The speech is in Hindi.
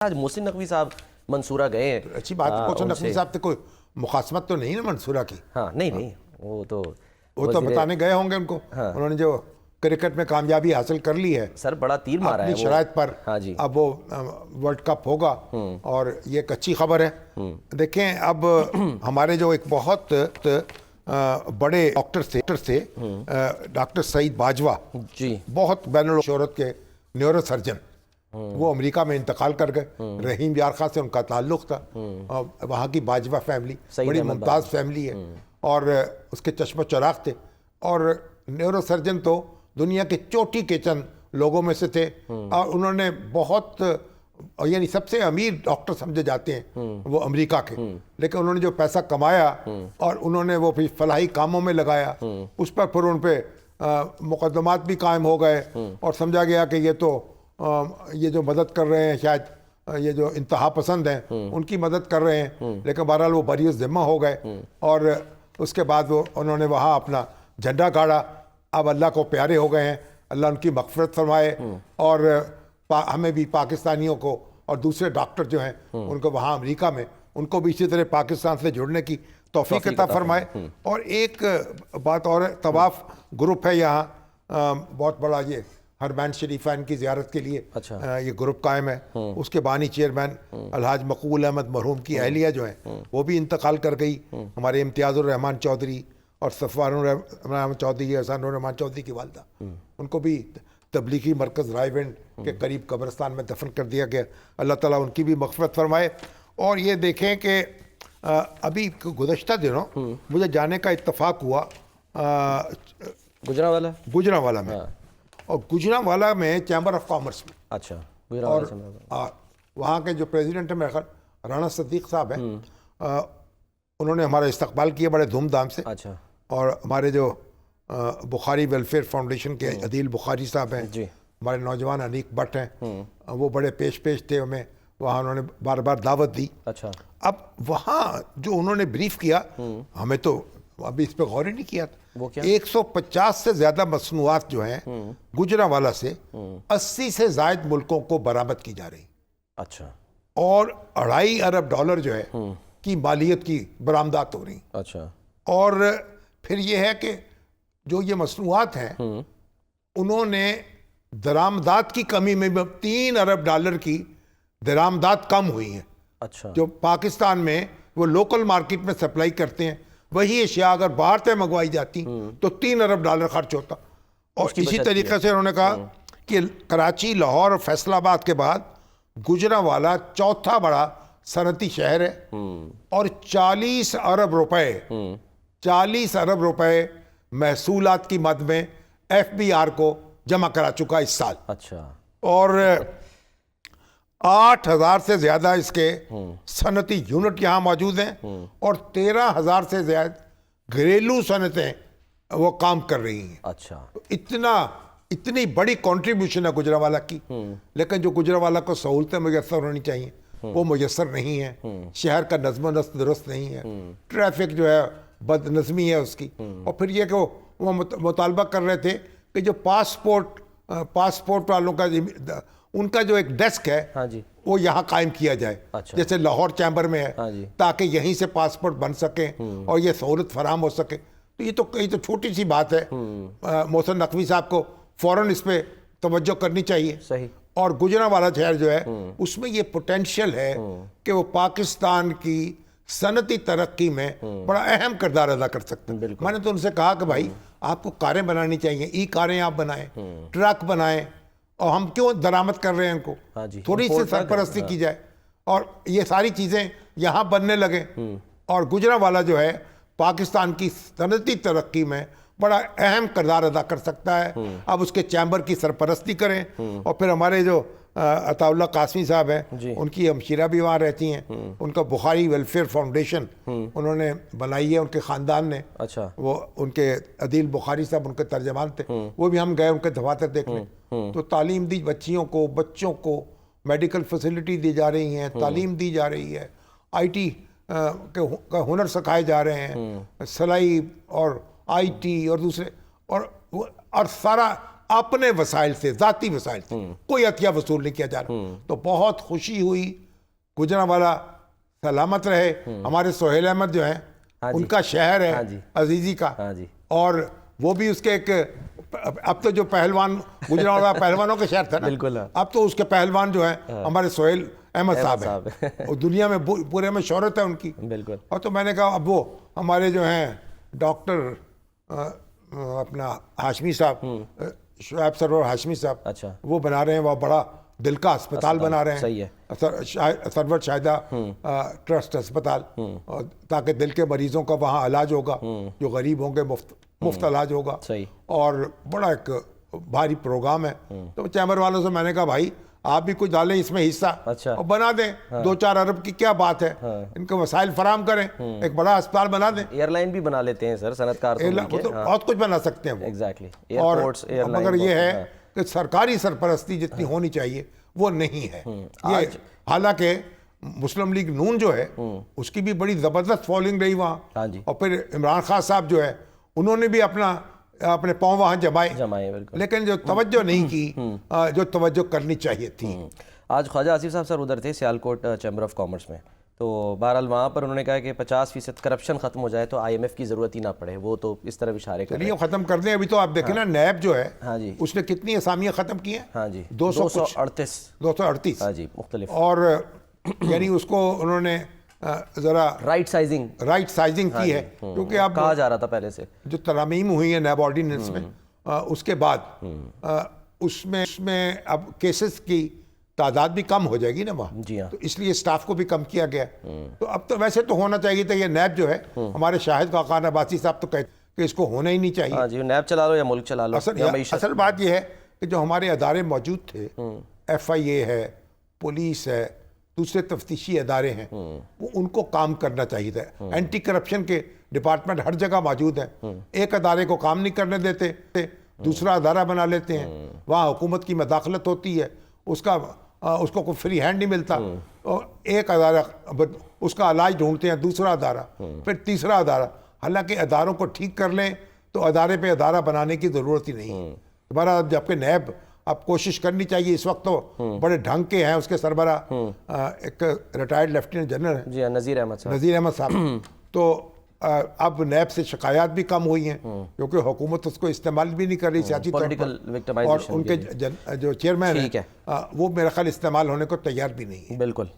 आज मोहसिन नकवी साहब मंसूरा गए हैं। अच्छी बात है। मोहसिन नकवी साहब से कोई मुखासमत तो नहीं ना मंसूरा की? हाँ नहीं वो तो बताने गए होंगे उनको। हाँ। उन्होंने जो क्रिकेट में कामयाबी हासिल कर ली है सर, बड़ा तीर मारा है अपनी शराइत पर। हाँ जी। अब वो वर्ल्ड कप होगा और ये एक अच्छी खबर है। देखें, अब हमारे जो एक बहुत बड़े डॉक्टर थे डॉक्टर सईद बाजवा जी, बहुत बैनुल शोहरत के न्यूरो सर्जन, वो अमेरिका में इंतकाल कर गए। रहीम यार खां से उनका ताल्लुक था। वहाँ की बाजवा फैमिली बड़ी मुमताज़ फैमिली है और उसके चश्म चराग थे। और न्यूरो सर्जन तो दुनिया के चोटी के चंद लोगों में से थे और उन्होंने बहुत, यानी सबसे अमीर डॉक्टर समझे जाते हैं वो अमेरिका के। लेकिन उन्होंने जो पैसा कमाया और उन्होंने वो फिर फलाही कामों में लगाया, उस पर फिर उन पर मुकदमात भी कायम हो गए और समझा गया कि ये जो मदद कर रहे हैं, शायद ये जो इंतहा पसंद हैं उनकी मदद कर रहे हैं। लेकिन बहरहाल वो बरी ज़िम्मा हो गए और उसके बाद वो उन्होंने वहाँ अपना झंडा गाड़ा। अब अल्लाह को प्यारे हो गए हैं, अल्लाह उनकी मग़फ़िरत फरमाए। और हमें भी पाकिस्तानियों को और दूसरे डॉक्टर जो हैं उनको वहाँ अमेरिका में, उनको भी इसी तरह पाकिस्तान से जुड़ने की तौफीक अता फरमाए। और एक बात और है, तवाफ़ ग्रुप है यहाँ बहुत बड़ा, ये हरमैन शरीफा इनकी ज़ियारत के लिए ये ग्रुप कायम है। उसके बानी चेयरमैन अलहाज मकबूल अहमद मरहूम की अहलिया जो हैं वो भी इंतकाल कर गई। हमारे इम्तियाज़ुर रहमान चौधरी और सफ़वानुर रहमान चौधरी, एहसानुर रहमान चौधरी की वालदा, उनको भी तबलीगी मरकज़ रायविंड के करीब कब्रिस्तान में दफन कर दिया गया। अल्लाह ताला उनकी भी मग़फ़िरत फरमाए। और ये देखें कि अभी गुज़श्ता दिनों मुझे जाने का इत्तफ़ाक़ हुआ गुजरांवाला में। और गुजरांवाला में चैम्बर ऑफ कॉमर्स में, अच्छा, और वहाँ के जो प्रेसिडेंट है मेरे ख्याल राणा सदीक साहब हैं, उन्होंने हमारा इस्तकबाल किया बड़े धूमधाम से। अच्छा। और हमारे जो बुखारी वेलफेयर फाउंडेशन के अदील बुखारी साहब हैं जी, हमारे नौजवान अनीक भट्ट हैं, वो बड़े पेश पेश थे हमें वहाँ, उन्होंने बार बार दावत दी। अच्छा। अब वहाँ जो उन्होंने ब्रीफ किया, हमें तो अभी इस पर गौर ही नहीं किया था। वो क्या? 150 से ज़्यादा मसनूआत जो हैं गुजरांवाला से 80 से ज़ायद मुल्कों को बरामद की जा रही। अच्छा। और $2.5 अरब जो है की मालियत की बरामदात हो रही। अच्छा। और फिर ये है कि जो ये मसनूआत हैं उन्होंने दरामदात की कमी में $3 अरब की दरामदात कम हुई है। अच्छा। जो पाकिस्तान में वो लोकल मार्केट में सप्लाई करते हैं, वही अशिया अगर बाहर से मंगवाई जाती तो $3 अरब खर्च होता। और इसी तरीके से उन्होंने कहा कि कराची, लाहौर और फैसलाबाद के बाद गुजरांवाला चौथा बड़ा सनती शहर है और 40 अरब रुपए महसूलात की मद में FBR को जमा करा चुका इस साल। अच्छा। और 8,000 से ज़्यादा इसके सनती यूनिट यहाँ मौजूद हैं और 13,000 से ज़्यादा घरेलू सनतें वो काम कर रही हैं। अच्छा। इतनी बड़ी कंट्रीब्यूशन है गुजरांवाला की। लेकिन जो गुजरांवाला को सहूलतें मुयस्सर होनी चाहिए वो मुयस्सर नहीं है। शहर का नज़्म नस्क दुरुस्त नहीं है, ट्रैफिक जो है बदनज़मी है उसकी। और फिर ये कि वो मुतालबा कर रहे थे कि जो पासपोर्ट वालों का उनका जो एक डेस्क है, हाँ जी, वो यहाँ कायम किया जाए। अच्छा। जैसे लाहौर चैम्बर में है, हाँ, ताकि यहीं से पासपोर्ट बन सके और ये सहूलत फराम हो सके। तो ये तो छोटी सी बात है। मोहसिन नकवी साहब को फ़ौरन इस पर तवज्जो करनी चाहिए। सही। और गुजरांवाला शहर जो है उसमें ये पोटेंशियल है कि वो पाकिस्तान की सनती तरक्की में बड़ा अहम किरदार अदा कर सकते हैं। मैंने तो उनसे कहा कि भाई आपको कारें बनानी चाहिए, कारें आप बनाएं, ट्रक बनाएं, और हम क्यों दरामद कर रहे हैं इनको? हाँ जी, थोड़ी सी सरपरस्ती की जाए और ये सारी चीज़ें यहाँ बनने लगे। और गुजरांवाला जो है पाकिस्तान की सनती तरक्की में बड़ा अहम किरदार अदा कर सकता है। अब उसके चैम्बर की सरपरस्ती करें। और फिर हमारे जो अताउल्लाह कासमी साहब हैं, उनकी हमशीरा भी वहाँ रहती हैं। उनका बुखारी वेलफेयर फाउंडेशन उन्होंने बनाई है, उनके ख़ानदान ने। अच्छा। वो उनके अदील बुखारी साहब उनके तर्जमान थे, वो भी हम गए उनके दफातर देखने। तो तालीम दी बच्चों को मेडिकल फैसिलिटी दी जा रही हैं, तालीम दी जा रही है, IT का हुनर सिखाए जा रहे हैं, सिलाई और IT और दूसरे और सारा अपने वसाइल से, जाती वसाइल से, कोई अतिया वसूल नहीं किया जा रहा। तो बहुत खुशी हुई। गुजरांवाला सलामत रहे। हमारे सोहेल अहमद जो है, हाँ जी। उनका शहर हाँ है जी। अजीजी का, हाँ जी। और वो भी उसके एक, अब तो जो पहलवान गुजरांवाला पहलवानों का शहर था ना, बिल्कुल, हाँ। अब तो उसके पहलवान जो है हमारे सोहेल अहमद साहब साहब है। और दुनिया में पूरे में शोहरत है उनकी। बिल्कुल। और तो मैंने कहा अब वो हमारे जो हैं डॉक्टर अपना हाशमी साहब, शुएब सरवर हाशमी साहब, अच्छा। वो बना रहे हैं, वो बड़ा दिल का अस्पताल बना रहे हैं। सही है। सरवर शाहिदा ट्रस्ट अस्पताल, और ताकि दिल के मरीजों का वहाँ इलाज होगा, जो गरीब होंगे मुफ्त इलाज होगा। सही। और बड़ा एक भारी प्रोग्राम है। तो चैम्बर वालों से मैंने कहा भाई आप भी कुछ डालें इसमें हिस्सा, अच्छा। और बना दें। 2-4 अरब की क्या बात है, इनको वसाइल फराम करें, एक बड़ा अस्पताल बना दें। एयरलाइन भी बना लेते हैं सर, सनतकार तो वो मिलके, तो हाँ। बहुत कुछ बना सकते हैं वो। एग्जैक्टली। और एयरपोर्ट्स, अब एयरलाइन, मगर ये है हाँ। कि सरकारी सरपरस्ती जितनी होनी चाहिए वो नहीं है। ये हालांकि मुस्लिम लीग नून जो है उसकी भी बड़ी जबरदस्त फॉलोइंग रही हाँ वहाँ। जी। और फिर इमरान खान साहब जो है उन्होंने भी अपने पाँव वहाँ जमाए, बिल्कुल। लेकिन जो तवज्जो नहीं की, जो तवज्जो करनी चाहिए थी। आज ख्वाजा आसिफ साहब सर उधर थे सियालकोट चैम्बर ऑफ कॉमर्स में, तो बहरहाल वहाँ पर उन्होंने कहा कि 50% करप्शन खत्म हो जाए तो IMF की ज़रूरत ही ना पड़े। वो तो इस तरह इशारे कर रहे चलिए हैं। खत्म कर दें। अभी तो आप देखें ना, नैब जो है हाँ जी। उसने कितनी असामियाँ खत्म की हैं? हाँ जी, 238। 238। हाँ जी, मुख्तलिफ। और यानी उसको उन्होंने ज़रा राइट साइजिंग की है, क्योंकि अब कहा जा रहा था पहले से। जो तरमीम हुई है नैब ऑर्डिनेंस में, उसके बाद उसमें अब केसेस की तादाद भी कम हो जाएगी ना वहाँ। जी हाँ। तो इसलिए स्टाफ को भी कम किया गया। तो अब तो वैसे तो होना चाहिए था ये नैब जो है, हमारे शाहिद खाकान अब्बासी साहब तो कहते कि इसको होना ही नहीं चाहिए। हाँ जी, नैब चला लो या मुल्क चला लो। असल बात यह है कि जो हमारे अदारे मौजूद थे, FIA है, पुलिस है, दूसरे तफ्तीशी अदारे हैं, वो उनको काम करना चाहिए था। एंटी करप्शन के डिपार्टमेंट हर जगह मौजूद हैं। एक अदारे को काम नहीं करने देते, दूसरा अदारा बना लेते हैं। वहाँ हुकूमत की मदाखलत होती है, उसको कोई फ्री हैंड नहीं मिलता। और एक अदारा उसका इलाज ढूंढते हैं, दूसरा अदारा, फिर तीसरा अदारा। हालांकि अदारों को ठीक कर लें तो अदारे पे अदारा बनाने की ज़रूरत ही नहीं है। हमारा जबकि नैब अब कोशिश करनी चाहिए, इस वक्त तो बड़े ढंग के हैं। उसके सरबरा एक रिटायर्ड लेफ्टिनेंट जनरल है जी, नज़ीर अहमद साहब। तो अब नैब से शिकायत भी कम हुई हैं, क्योंकि हुकूमत उसको इस्तेमाल भी नहीं कर रही सियासी तौर पर। और उनके जो चेयरमैन हैं वो मेरा ख्याल इस्तेमाल होने को तैयार भी नहीं है। बिल्कुल।